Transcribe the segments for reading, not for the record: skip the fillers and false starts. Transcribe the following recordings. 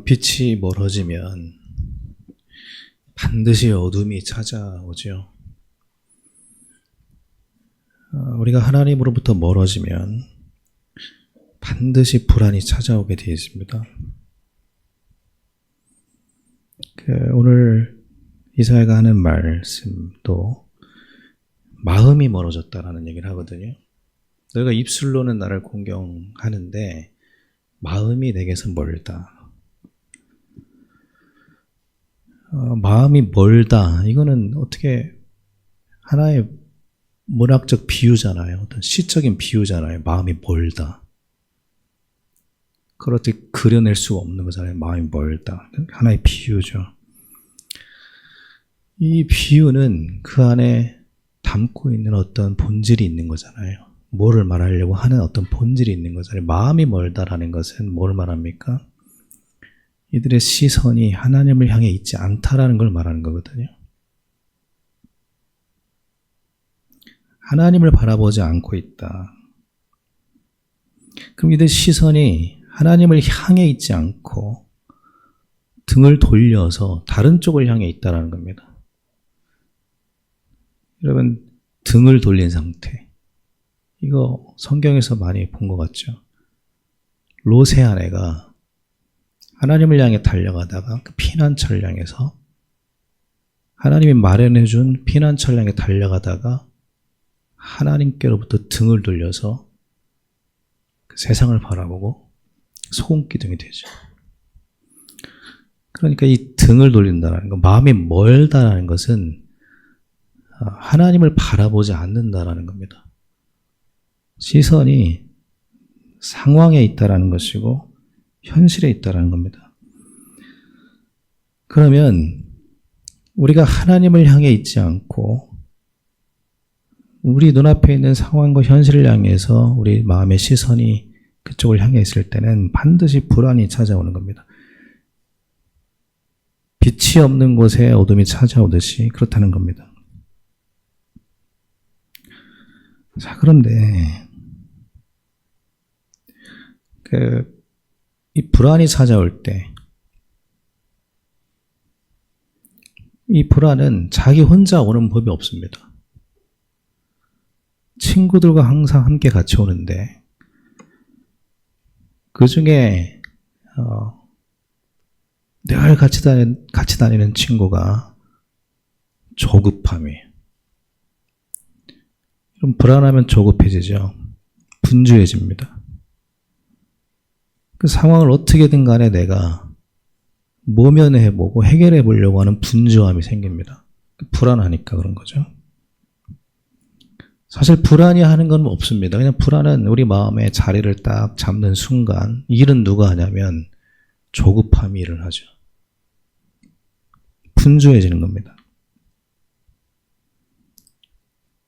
빛이 멀어지면 반드시 어둠이 찾아오죠. 우리가 하나님으로부터 멀어지면 반드시 불안이 찾아오게 되어 있습니다. 오늘 이사야가 하는 말씀도 마음이 멀어졌다라는 얘기를 하거든요. 너희가 입술로는 나를 공경하는데 마음이 내게서 멀다. 마음이 멀다. 이거는 어떻게 하나의 문학적 비유잖아요. 어떤 시적인 비유잖아요. 마음이 멀다. 그걸 어떻게 그려낼 수가 없는 거잖아요. 마음이 멀다. 하나의 비유죠. 이 비유는 그 안에 담고 있는 어떤 본질이 있는 거잖아요. 뭐를 말하려고 하는 어떤 본질이 있는 거잖아요. 마음이 멀다라는 것은 뭘 말합니까? 이들의 시선이 하나님을 향해 있지 않다라는 걸 말하는 거거든요. 하나님을 바라보지 않고 있다. 그럼 이들 시선이 하나님을 향해 있지 않고 등을 돌려서 다른 쪽을 향해 있다라는 겁니다. 여러분, 등을 돌린 상태. 이거 성경에서 많이 본 것 같죠? 롯의 아내가 하나님을 향해 달려가다가 그 피난처를 향해서 하나님이 마련해 준 피난처를 향해 달려가다가 하나님께로부터 등을 돌려서 그 세상을 바라보고 소금기둥이 되죠. 그러니까 이 등을 돌린다는 것, 마음이 멀다라는 것은 하나님을 바라보지 않는다라는 겁니다. 시선이 상황에 있다라는 것이고 현실에 있다라는 겁니다. 그러면 우리가 하나님을 향해 있지 않고 우리 눈앞에 있는 상황과 현실을 향해서 우리 마음의 시선이 그쪽을 향해 있을 때는 반드시 불안이 찾아오는 겁니다. 빛이 없는 곳에 어둠이 찾아오듯이 그렇다는 겁니다. 자, 그런데 이 불안이 찾아올 때 이 불안은 자기 혼자 오는 법이 없습니다. 친구들과 항상 함께 같이 오는데 그 중에 늘 같이 다니는 친구가 조급함이에요. 좀 불안하면 조급해지죠. 분주해집니다. 그 상황을 어떻게든 간에 내가 모면해보고 해결해 보려고 하는 분주함이 생깁니다. 불안하니까 그런 거죠. 사실 불안이 하는 건 없습니다. 그냥 불안은 우리 마음에 자리를 딱 잡는 순간 일은 누가 하냐면 조급함이 일을 하죠. 분주해지는 겁니다.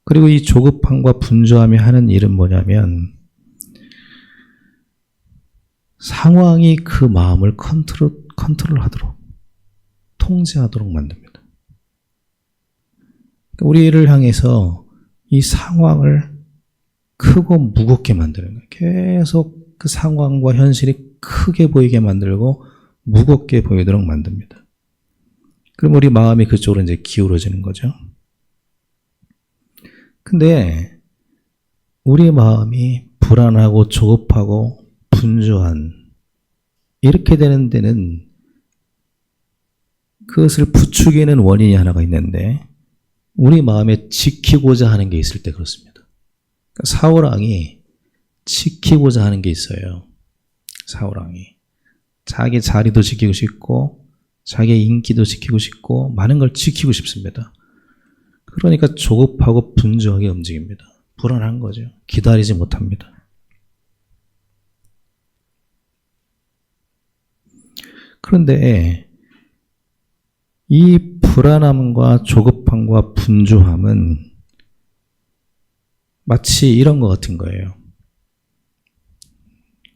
그리고 이 조급함과 분주함이 하는 일은 뭐냐면 상황이 그 마음을 컨트롤하도록, 통제하도록 만듭니다. 우리를 향해서 이 상황을 크고 무겁게 만드는 거예요. 계속 그 상황과 현실이 크게 보이게 만들고 무겁게 보이도록 만듭니다. 그럼 우리 마음이 그쪽으로 이제 기울어지는 거죠. 근데 우리 마음이 불안하고 조급하고 분주한 이렇게 되는 데는 그것을 부추기는 원인이 하나가 있는데 우리 마음에 지키고자 하는 게 있을 때 그렇습니다. 그러니까 사울왕이 지키고자 하는 게 있어요. 사울왕이 자기 자리도 지키고 싶고 자기의 인기도 지키고 싶고 많은 걸 지키고 싶습니다. 그러니까 조급하고 분주하게 움직입니다. 불안한 거죠. 기다리지 못합니다. 그런데 이 불안함과 조급함과 분주함은 마치 이런 것 같은 거예요.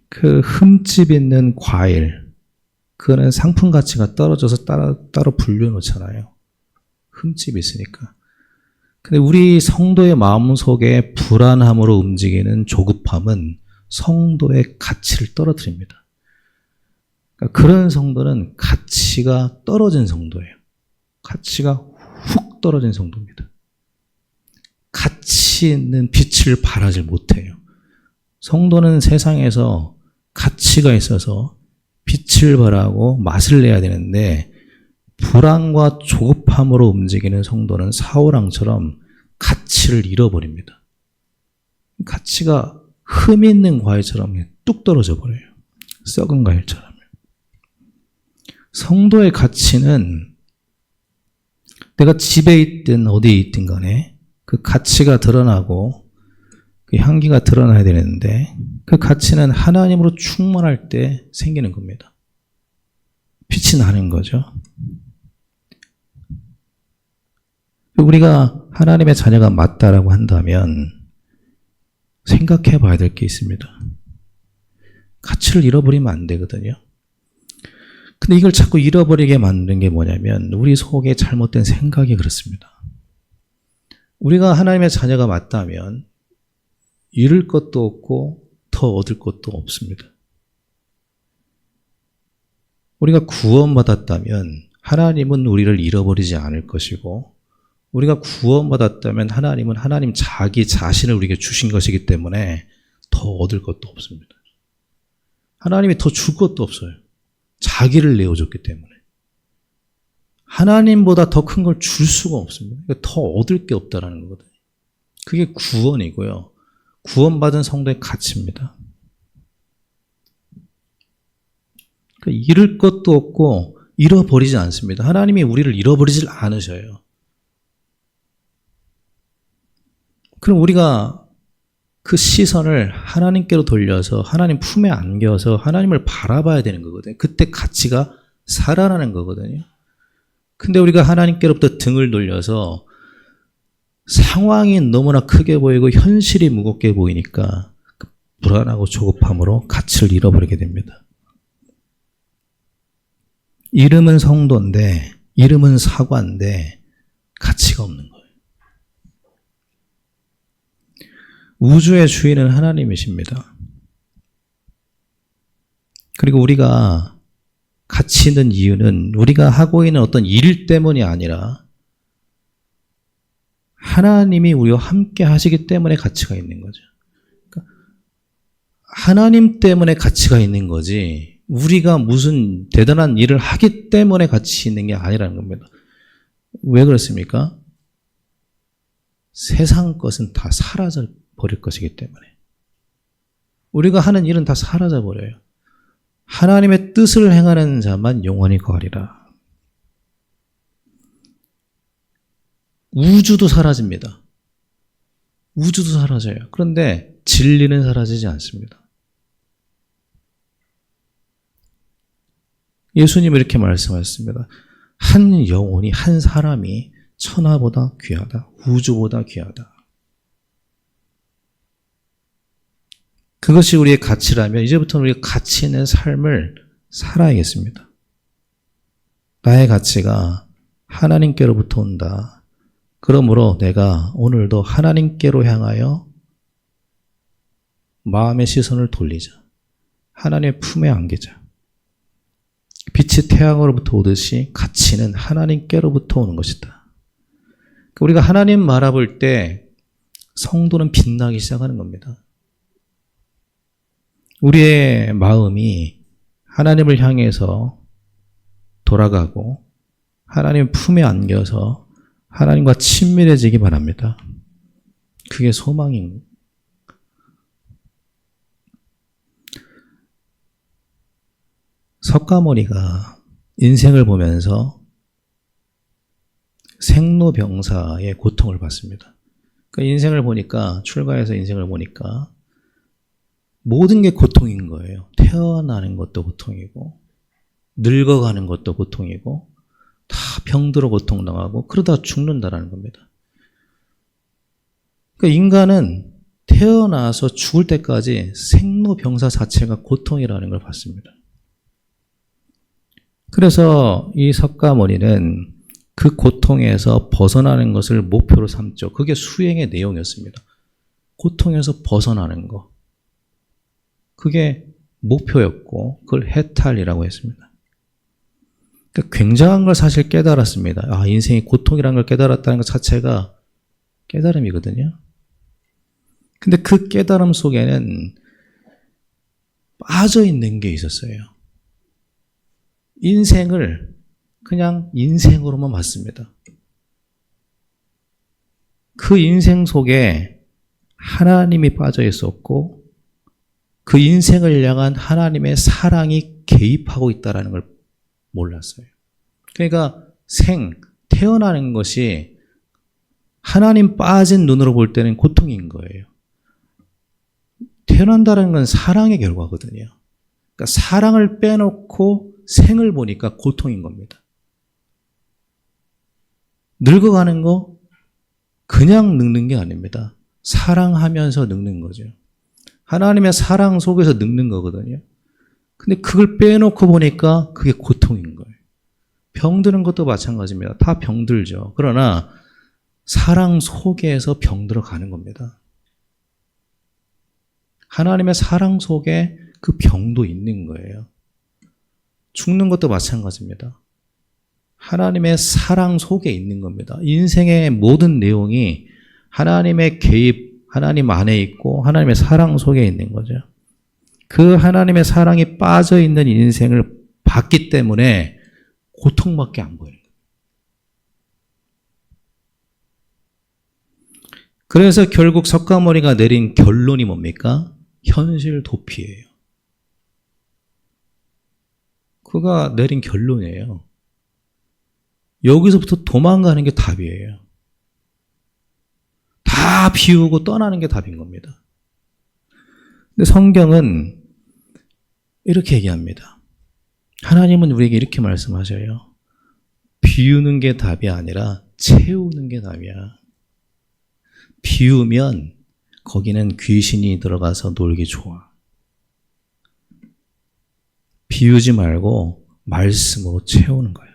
그 흠집 있는 과일, 그거는 상품 가치가 떨어져서 따로 분류해 놓잖아요. 흠집이 있으니까. 근데 우리 성도의 마음속에 불안함으로 움직이는 조급함은 성도의 가치를 떨어뜨립니다. 그러니까 그런 성도는 가치가 떨어진 성도예요. 가치가 훅 떨어진 성도입니다. 가치 있는 빛을 발하지 못해요. 성도는 세상에서 가치가 있어서 빛을 발하고 맛을 내야 되는데 불안과 조급함으로 움직이는 성도는 사울왕처럼 가치를 잃어버립니다. 가치가 흠이 있는 과일처럼 뚝 떨어져 버려요. 썩은 과일처럼. 성도의 가치는 내가 집에 있든 어디에 있든 간에 그 가치가 드러나고 그 향기가 드러나야 되는데 그 가치는 하나님으로 충만할 때 생기는 겁니다. 빛이 나는 거죠. 우리가 하나님의 자녀가 맞다라고 한다면 생각해 봐야 될 게 있습니다. 가치를 잃어버리면 안 되거든요. 근데 이걸 자꾸 잃어버리게 만드는 게 뭐냐면 우리 속에 잘못된 생각이 그렇습니다. 우리가 하나님의 자녀가 맞다면 잃을 것도 없고 더 얻을 것도 없습니다. 우리가 구원받았다면 하나님은 우리를 잃어버리지 않을 것이고 우리가 구원받았다면 하나님은 하나님 자기 자신을 우리에게 주신 것이기 때문에 더 얻을 것도 없습니다. 하나님이 더 줄 것도 없어요. 자기를 내어줬기 때문에. 하나님보다 더 큰 걸 줄 수가 없습니다. 그러니까 더 얻을 게 없다라는 거거든요. 그게 구원이고요. 구원받은 성도의 가치입니다. 그러니까 잃을 것도 없고 잃어버리지 않습니다. 하나님이 우리를 잃어버리질 않으셔요. 그럼 우리가 그 시선을 하나님께로 돌려서 하나님 품에 안겨서 하나님을 바라봐야 되는 거거든요. 그때 가치가 살아나는 거거든요. 근데 우리가 하나님께로부터 등을 돌려서 상황이 너무나 크게 보이고 현실이 무겁게 보이니까 불안하고 조급함으로 가치를 잃어버리게 됩니다. 이름은 성도인데 이름은 사과인데 가치가 없는 거예요. 우주의 주인은 하나님이십니다. 그리고 우리가 가치 있는 이유는 우리가 하고 있는 어떤 일 때문이 아니라 하나님이 우리와 함께 하시기 때문에 가치가 있는 거죠. 그러니까 하나님 때문에 가치가 있는 거지 우리가 무슨 대단한 일을 하기 때문에 가치 있는 게 아니라는 겁니다. 왜 그렇습니까? 세상 것은 다 사라져 버릴 것이기 때문에. 우리가 하는 일은 다 사라져 버려요. 하나님의 뜻을 행하는 자만 영원히 거하리라. 우주도 사라집니다. 우주도 사라져요. 그런데 진리는 사라지지 않습니다. 예수님은 이렇게 말씀하셨습니다. 한 영혼이, 한 사람이 천하보다 귀하다. 우주보다 귀하다. 그것이 우리의 가치라면 이제부터는 우리가 가치 있는 삶을 살아야겠습니다. 나의 가치가 하나님께로부터 온다. 그러므로 내가 오늘도 하나님께로 향하여 마음의 시선을 돌리자. 하나님의 품에 안기자. 빛이 태양으로부터 오듯이 가치는 하나님께로부터 오는 것이다. 우리가 하나님 바라볼 때 성도는 빛나기 시작하는 겁니다. 우리의 마음이 하나님을 향해서 돌아가고 하나님 품에 안겨서 하나님과 친밀해지기 바랍니다. 그게 소망인 석가모니가 인생을 보면서 생로병사의 고통을 받습니다. 그러니까 인생을 보니까 출가해서 인생을 보니까 모든 게 고통인 거예요. 태어나는 것도 고통이고 늙어가는 것도 고통이고 다 병들어 고통당하고 그러다 죽는다라는 겁니다. 그러니까 인간은 태어나서 죽을 때까지 생로병사 자체가 고통이라는 걸 봤습니다. 그래서 이 석가모니는 그 고통에서 벗어나는 것을 목표로 삼죠. 그게 수행의 내용이었습니다. 고통에서 벗어나는 거. 그게 목표였고 그걸 해탈이라고 했습니다. 그러니까 굉장한 걸 사실 깨달았습니다. 아, 인생이 고통이라는 걸 깨달았다는 것 자체가 깨달음이거든요. 근데 그 깨달음 속에는 빠져 있는 게 있었어요. 인생을 그냥 인생으로만 봤습니다. 그 인생 속에 하나님이 빠져 있었고 그 인생을 향한 하나님의 사랑이 개입하고 있다는 걸 몰랐어요. 그러니까 태어나는 것이 하나님 빠진 눈으로 볼 때는 고통인 거예요. 태어난다는 건 사랑의 결과거든요. 그러니까 사랑을 빼놓고 생을 보니까 고통인 겁니다. 늙어가는 거 그냥 늙는 게 아닙니다. 사랑하면서 늙는 거죠. 하나님의 사랑 속에서 늙는 거거든요. 근데 그걸 빼놓고 보니까 그게 고통인 거예요. 병드는 것도 마찬가지입니다. 다 병들죠. 그러나 사랑 속에서 병들어 가는 겁니다. 하나님의 사랑 속에 그 병도 있는 거예요. 죽는 것도 마찬가지입니다. 하나님의 사랑 속에 있는 겁니다. 인생의 모든 내용이 하나님의 개입, 하나님 안에 있고 하나님의 사랑 속에 있는 거죠. 그 하나님의 사랑이 빠져 있는 인생을 봤기 때문에 고통밖에 안 보여요. 그래서 결국 석가모니가 내린 결론이 뭡니까? 현실 도피예요. 그가 내린 결론이에요. 여기서부터 도망가는 게 답이에요. 다 비우고 떠나는 게 답인 겁니다. 근데 성경은 이렇게 얘기합니다. 하나님은 우리에게 이렇게 말씀하셔요. 비우는 게 답이 아니라 채우는 게 답이야. 비우면 거기는 귀신이 들어가서 놀기 좋아. 비우지 말고 말씀으로 채우는 거야.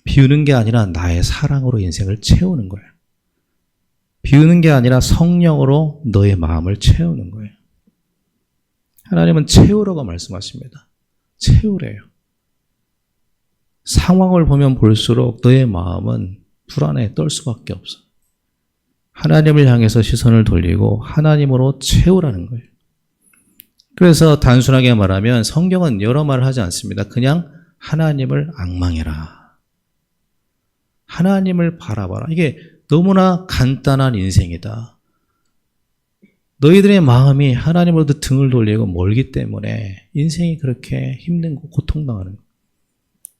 비우는 게 아니라 나의 사랑으로 인생을 채우는 거야. 비우는 게 아니라 성령으로 너의 마음을 채우는 거예요. 하나님은 채우라고 말씀하십니다. 채우래요. 상황을 보면 볼수록 너의 마음은 불안해 떨 수밖에 없어. 하나님을 향해서 시선을 돌리고 하나님으로 채우라는 거예요. 그래서 단순하게 말하면 성경은 여러 말을 하지 않습니다. 그냥 하나님을 앙망해라. 하나님을 바라봐라. 이게 너무나 간단한 인생이다. 너희들의 마음이 하나님으로부터 등을 돌리고 멀기 때문에 인생이 그렇게 힘든 고통당하는 거예요.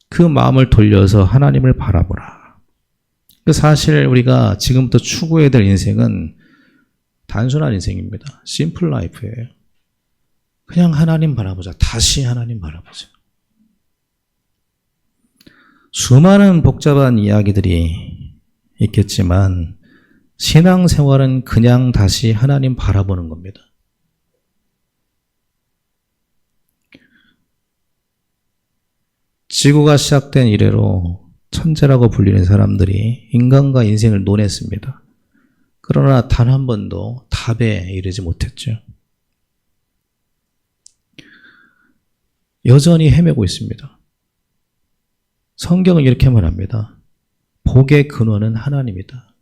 그 마음을 돌려서 하나님을 바라보라. 사실 우리가 지금부터 추구해야 될 인생은 단순한 인생입니다. 심플 라이프예요. 그냥 하나님 바라보자. 다시 하나님 바라보자. 수많은 복잡한 이야기들이 있겠지만 신앙생활은 그냥 다시 하나님 바라보는 겁니다. 지구가 시작된 이래로 천재라고 불리는 사람들이 인간과 인생을 논했습니다. 그러나 단 한 번도 답에 이르지 못했죠. 여전히 헤매고 있습니다. 성경은 이렇게 말합니다. 복의 근원은 하나님이다.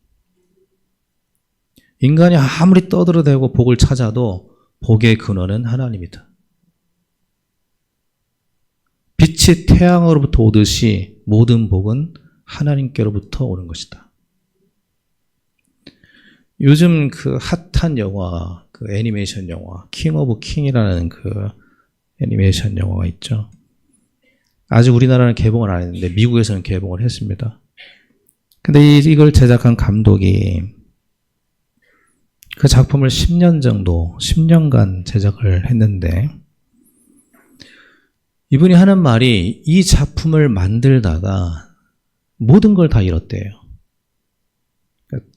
인간이 아무리 떠들어대고 복을 찾아도 복의 근원은 하나님이다. 빛이 태양으로부터 오듯이 모든 복은 하나님께로부터 오는 것이다. 요즘 그 핫한 영화, 그 애니메이션 영화, 킹 오브 킹이라는 그 애니메이션 영화가 있죠. 아직 우리나라는 개봉을 안 했는데 미국에서는 개봉을 했습니다. 근데 이걸 제작한 감독이 그 작품을 10년간 제작을 했는데 이분이 하는 말이 이 작품을 만들다가 모든 걸 다 잃었대요.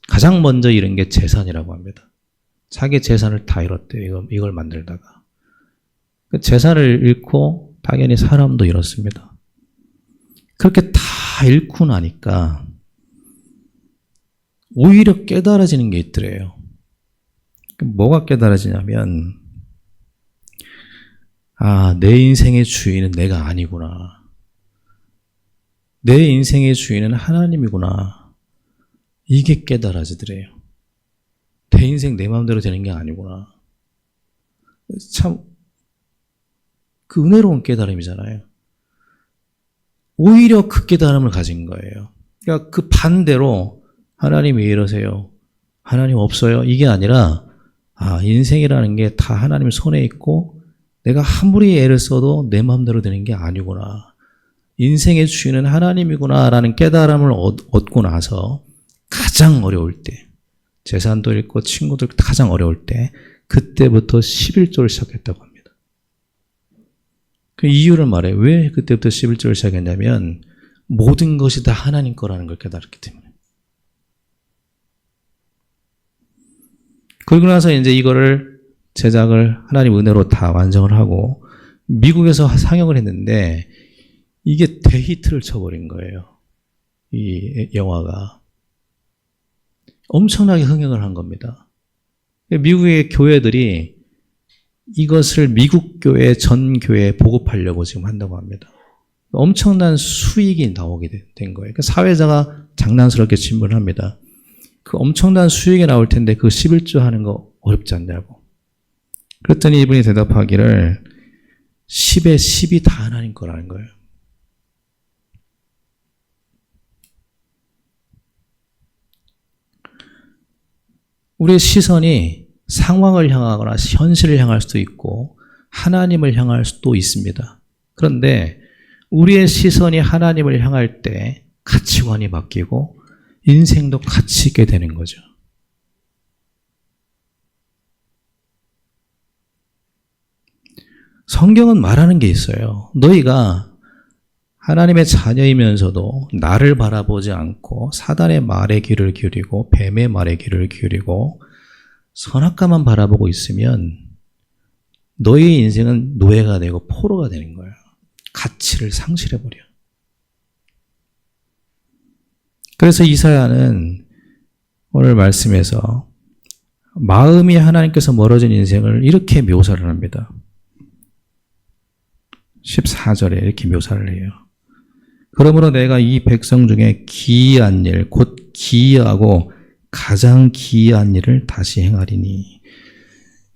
가장 먼저 잃은 게 재산이라고 합니다. 자기 재산을 다 잃었대요. 이걸 만들다가. 그 재산을 잃고 당연히 사람도 잃었습니다. 그렇게 다 잃고 나니까 오히려 깨달아지는 게 있더래요. 뭐가 깨달아지냐면 아, 내 인생의 주인은 내가 아니구나. 내 인생의 주인은 하나님이구나. 이게 깨달아지더래요. 내 인생 내 마음대로 되는 게 아니구나. 참, 그 은혜로운 깨달음이잖아요. 오히려 그 깨달음을 가진 거예요. 그러니까 그 반대로 하나님 왜 이러세요? 하나님 없어요? 이게 아니라 아, 인생이라는 게 다 하나님 손에 있고 내가 아무리 애를 써도 내 마음대로 되는 게 아니구나. 인생의 주인은 하나님이구나 라는 깨달음을 얻고 나서 가장 어려울 때, 재산도 잃고 친구들 가장 어려울 때 그때부터 11조를 시작했다고 합니다. 그 이유를 말해요. 왜 그때부터 11조를 시작했냐면 모든 것이 다 하나님 거라는 걸 깨달았기 때문에. 그러고 나서 이제 이거를 제작을 하나님 은혜로 다 완성을 하고 미국에서 상영을 했는데 이게 대히트를 쳐버린 거예요. 이 영화가. 엄청나게 흥행을 한 겁니다. 미국의 교회들이 이것을 미국 교회 전 교회에 보급하려고 지금 한다고 합니다. 엄청난 수익이 나오게 된 거예요. 그러니까 사회자가 장난스럽게 질문을 합니다. 그 엄청난 수익이 나올 텐데 그 11조 하는 거 어렵지 않냐고. 그랬더니 이분이 대답하기를 10에 10이 다 하나님 거라는 거예요. 우리의 시선이 상황을 향하거나 현실을 향할 수도 있고 하나님을 향할 수도 있습니다. 그런데 우리의 시선이 하나님을 향할 때 가치관이 바뀌고 인생도 가치 있게 되는 거죠. 성경은 말하는 게 있어요. 너희가 하나님의 자녀이면서도 나를 바라보지 않고 사단의 말에 귀를 기울이고 뱀의 말에 귀를 기울이고 선악과만 바라보고 있으면 너희의 인생은 노예가 되고 포로가 되는 거예요. 가치를 상실해버려. 그래서 이사야는 오늘 말씀에서 마음이 하나님께서 멀어진 인생을 이렇게 묘사를 합니다. 14절에 이렇게 묘사를 해요. 그러므로 내가 이 백성 중에 기이한 일, 곧 기이하고 가장 기이한 일을 다시 행하리니.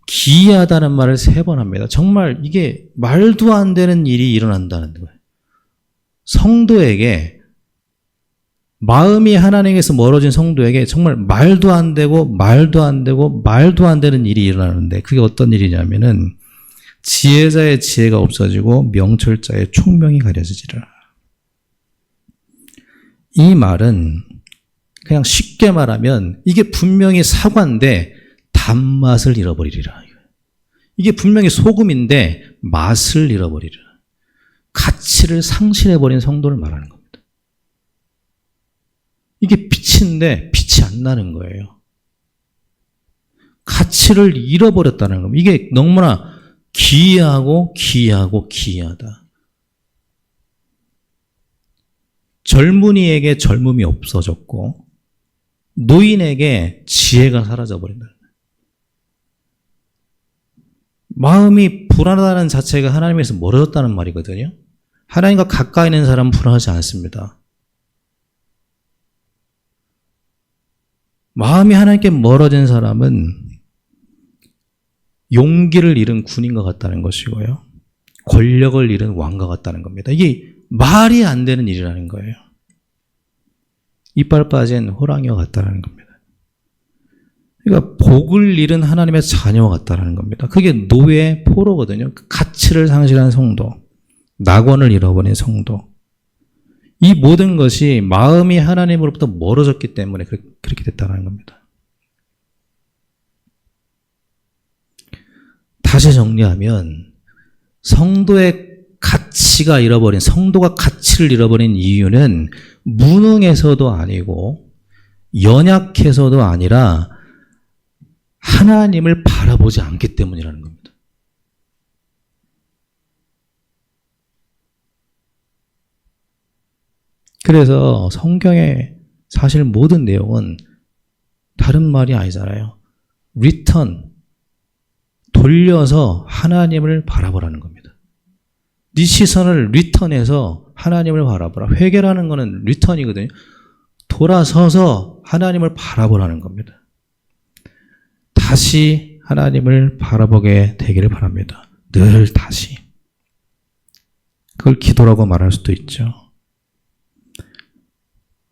기이하다는 말을 3번 합니다. 정말 이게 말도 안 되는 일이 일어난다는 거예요. 성도에게, 마음이 하나님에게서 멀어진 성도에게 정말 말도 안 되고 말도 안 되고 말도 안 되는 일이 일어나는데 그게 어떤 일이냐면은 지혜자의 지혜가 없어지고 명철자의 총명이 가려지리라. 이 말은 그냥 쉽게 말하면 이게 분명히 사과인데 단맛을 잃어버리리라. 이게 분명히 소금인데 맛을 잃어버리리라. 가치를 상실해버린 성도를 말하는 겁니다. 이게 빛인데 빛이 안 나는 거예요. 가치를 잃어버렸다는 겁니다. 이게 너무나 기이하고 기이하고 기이하다. 젊은이에게 젊음이 없어졌고 노인에게 지혜가 사라져버린다. 마음이 불안하다는 자체가 하나님에서 멀어졌다는 말이거든요. 하나님과 가까이 있는 사람은 불안하지 않습니다. 마음이 하나님께 멀어진 사람은 용기를 잃은 군인과 같다는 것이고요. 권력을 잃은 왕과 같다는 겁니다. 이게 말이 안 되는 일이라는 거예요. 이빨 빠진 호랑이와 같다는 겁니다. 그러니까 복을 잃은 하나님의 자녀와 같다는 겁니다. 그게 노예, 포로거든요. 가치를 상실한 성도, 낙원을 잃어버린 성도. 이 모든 것이 마음이 하나님으로부터 멀어졌기 때문에 그렇게 됐다는 겁니다. 다시 정리하면 성도의 가치가 잃어버린, 성도가 가치를 잃어버린 이유는 무능해서도 아니고 연약해서도 아니라 하나님을 바라보지 않기 때문이라는 겁니다. 그래서 성경의 사실 모든 내용은 다른 말이 아니잖아요. return, 돌려서 하나님을 바라보라는 겁니다. 네 시선을 리턴해서 하나님을 바라보라. 회개라는 거는 리턴이거든요. 돌아서서 하나님을 바라보라는 겁니다. 다시 하나님을 바라보게 되기를 바랍니다. 늘 다시. 그걸 기도라고 말할 수도 있죠.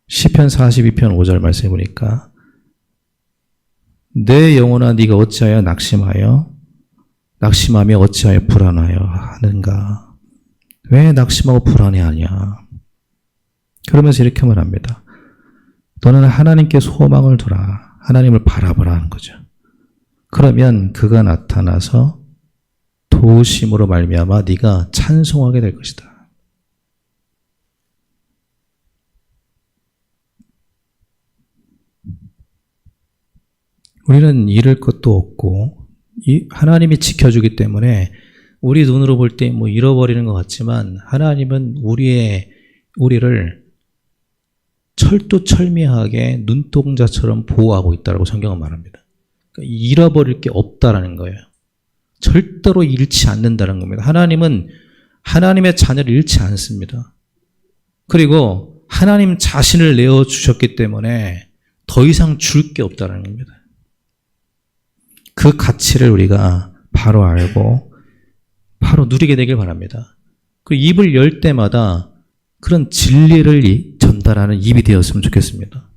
시편 42편 5절 말씀해 보니까 내 영혼아 네가 어찌하여 낙심하며 어찌하여 불안하여 하는가. 왜 낙심하고 불안해하냐. 그러면서 이렇게 말합니다. 너는 하나님께 소망을 두라. 하나님을 바라보라 하는 거죠. 그러면 그가 나타나서 도우심으로 말미암아 네가 찬송하게 될 것이다. 우리는 잃을 것도 없고 하나님이 지켜주기 때문에 우리 눈으로 볼 때 뭐 잃어버리는 것 같지만 하나님은 우리를 철두철미하게 눈동자처럼 보호하고 있다고 성경은 말합니다. 그러니까 잃어버릴 게 없다라는 거예요. 절대로 잃지 않는다는 겁니다. 하나님은 하나님의 자녀를 잃지 않습니다. 그리고 하나님 자신을 내어주셨기 때문에 더 이상 줄 게 없다는 겁니다. 그 가치를 우리가 바로 알고 바로 누리게 되길 바랍니다. 그 입을 열 때마다 그런 진리를 전달하는 입이 되었으면 좋겠습니다.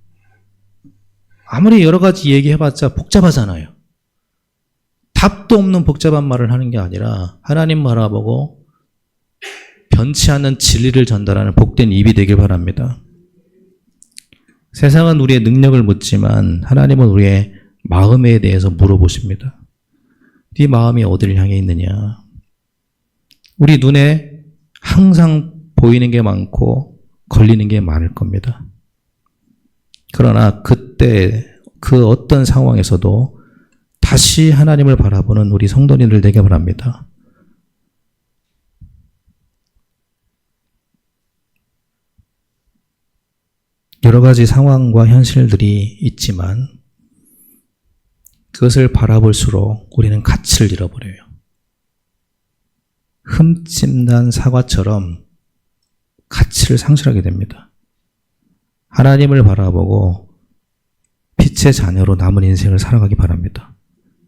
아무리 여러 가지 얘기해봤자 복잡하잖아요. 답도 없는 복잡한 말을 하는 게 아니라 하나님 바라보고 변치 않는 진리를 전달하는 복된 입이 되길 바랍니다. 세상은 우리의 능력을 묻지만 하나님은 우리의 마음에 대해서 물어보십니다. 네 마음이 어디를 향해 있느냐. 우리 눈에 항상 보이는 게 많고 걸리는 게 많을 겁니다. 그러나 그때 그 어떤 상황에서도 다시 하나님을 바라보는 우리 성도님들 되게 바랍니다. 여러 가지 상황과 현실들이 있지만 그것을 바라볼수록 우리는 가치를 잃어버려요. 흠집난 사과처럼 가치를 상실하게 됩니다. 하나님을 바라보고 빛의 자녀로 남은 인생을 살아가기 바랍니다.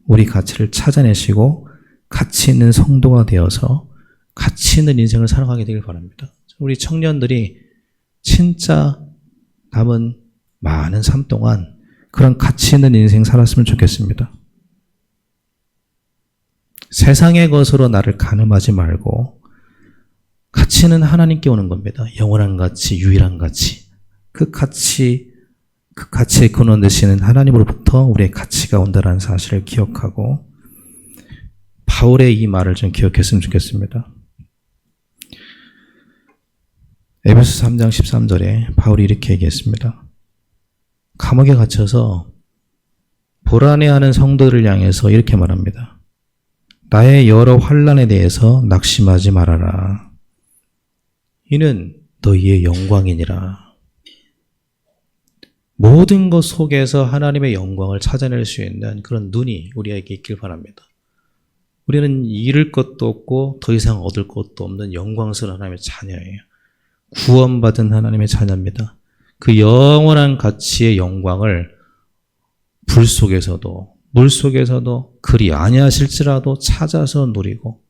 우리 가치를 찾아내시고 가치 있는 성도가 되어서 가치 있는 인생을 살아가게 되길 바랍니다. 우리 청년들이 진짜 남은 많은 삶 동안 그런 가치 있는 인생 살았으면 좋겠습니다. 세상의 것으로 나를 가늠하지 말고 가치는 하나님께 오는 겁니다. 영원한 가치, 유일한 가치. 그 가치의 근원 되시는 하나님으로부터 우리의 가치가 온다는 사실을 기억하고 바울의 이 말을 좀 기억했으면 좋겠습니다. 에베소 3장 13절에 바울이 이렇게 얘기했습니다. 감옥에 갇혀서 불안해하는 성도들을 향해서 이렇게 말합니다. 나의 여러 환난에 대해서 낙심하지 말아라. 이는 너희의 영광이니라. 모든 것 속에서 하나님의 영광을 찾아낼 수 있는 그런 눈이 우리에게 있길 바랍니다. 우리는 잃을 것도 없고 더 이상 얻을 것도 없는 영광스러운 하나님의 자녀예요. 구원받은 하나님의 자녀입니다. 그 영원한 가치의 영광을 불 속에서도 물 속에서도 그리 아니하실지라도 찾아서 누리고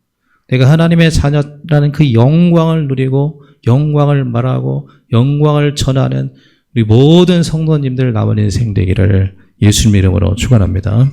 내가 하나님의 자녀라는 그 영광을 누리고 영광을 말하고 영광을 전하는 우리 모든 성도님들 남은 인생 되기를 예수님 이름으로 축원합니다.